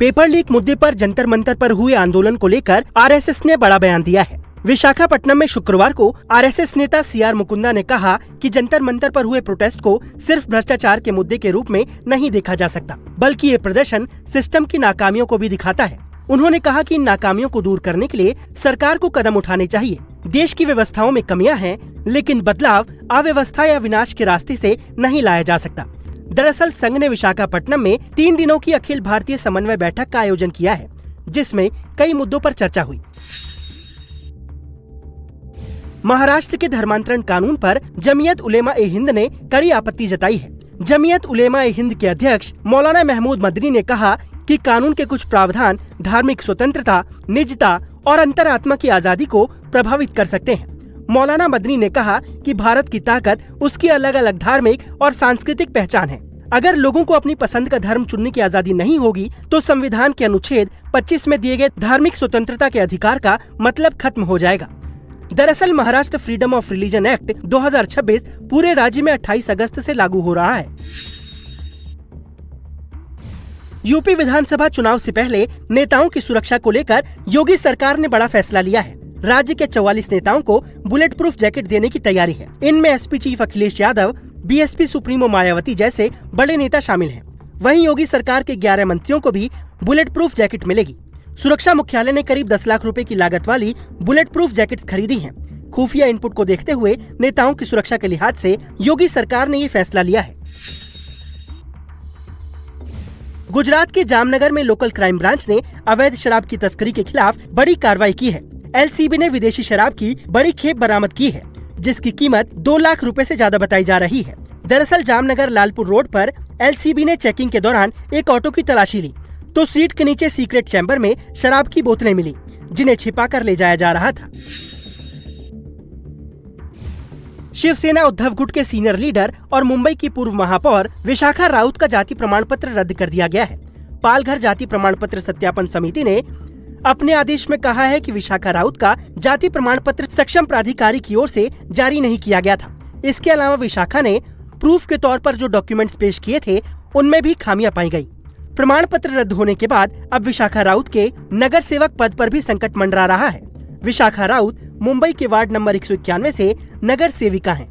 Paper leak मुद्दे पर जंतर मंतर पर हुए आंदोलन को लेकर आरएसएस ने बड़ा बयान दिया है। विशाखापट्टनम में शुक्रवार को आरएसएस नेता सीआर मुकुंदा ने कहा कि जंतर मंतर पर हुए प्रोटेस्ट को सिर्फ भ्रष्टाचार के मुद्दे के रूप में नहीं देखा जा सकता, बल्कि ये प्रदर्शन सिस्टम की नाकामियों को भी दिखाता है। उन्होंने कहा कि इन नाकामियों को दूर करने के लिए सरकार को कदम उठाने चाहिए। देश की व्यवस्थाओं में कमियां हैं, लेकिन बदलाव अव्यवस्था या विनाश के रास्ते से नहीं लाया जा सकता। दरअसल संघ ने विशाखापट्टनम में 3 दिनों की अखिल भारतीय समन्वय बैठक का आयोजन किया है, जिसमें कई मुद्दों पर चर्चा हुई। महाराष्ट्र के धर्मांतरण कानून पर जमीयत उलेमा ए हिंद ने कड़ी आपत्ति जताई है। जमीयत उलेमा ए हिंद के अध्यक्ष मौलाना महमूद मदनी ने कहा कि कानून के कुछ प्रावधान धार्मिक स्वतंत्रता, निजता और अंतरात्मा की आजादी को प्रभावित कर सकते हैं। मौलाना मदनी ने कहा कि भारत की ताकत उसकी अलग अलग धार्मिक और सांस्कृतिक पहचान है। अगर लोगों को अपनी पसंद का धर्म चुनने की आजादी नहीं होगी, तो संविधान के अनुच्छेद 25 में दिए गए धार्मिक स्वतंत्रता के अधिकार का मतलब खत्म हो जाएगा। दरअसल Maharashtra freedom of religion act 2026 पूरे राज्य में 28 अगस्त से लागू हो रहा है। यूपी विधानसभा चुनाव से पहले नेताओं की सुरक्षा को लेकर योगी सरकार ने बड़ा फैसला लिया है। राज्य के 44 नेताओं को बुलेट प्रूफ जैकेट देने की तैयारी है। इनमें SP chief Akhilesh Yadav, BSP supremo Mayawati जैसे बड़े नेता शामिल हैं। वहीं योगी सरकार के 11 मंत्रियों को भी बुलेट प्रूफ जैकेट मिलेगी। सुरक्षा मुख्यालय ने करीब 10 लाख रुपए की लागत वाली बुलेट प्रूफ जैकेट खरीदी हैं। खुफिया इनपुट को देखते हुए नेताओं की सुरक्षा के लिहाज से योगी सरकार ने ये फैसला लिया है। गुजरात के जामनगर में लोकल क्राइम ब्रांच ने अवैध शराब की तस्करी के खिलाफ बड़ी कार्रवाई की है। एलसीबी ने विदेशी शराब की बड़ी खेप बरामद की है, जिसकी कीमत 2 लाख रुपए से ज्यादा बताई जा रही है। दरअसल जामनगर लालपुर रोड पर एलसीबी ने चेकिंग के दौरान एक ऑटो की तलाशी ली, तो सीट के नीचे सीक्रेट चैम्बर में शराब की बोतलें मिली, जिन्हें छिपाकर ले जाया जा रहा था। शिवसेना उद्धव गुट के सीनियर लीडर और मुंबई की पूर्व महापौर विशाखा राउत का जाति प्रमाण पत्र रद्द कर दिया गया है। पालघर जाति प्रमाण पत्र सत्यापन समिति ने अपने आदेश में कहा है कि विशाखा राउत का जाति प्रमाण पत्र सक्षम प्राधिकारी की ओर से जारी नहीं किया गया था। इसके अलावा विशाखा ने प्रूफ के तौर पर जो डॉक्यूमेंट्स पेश किए थे, उनमें भी खामियां पाई गई। प्रमाण पत्र रद्द होने के बाद अब विशाखा राउत के नगर सेवक पद पर भी संकट मंडरा रहा है। विशाखा राउत मुंबई के वार्ड नंबर 191 से नगर सेविका हैं।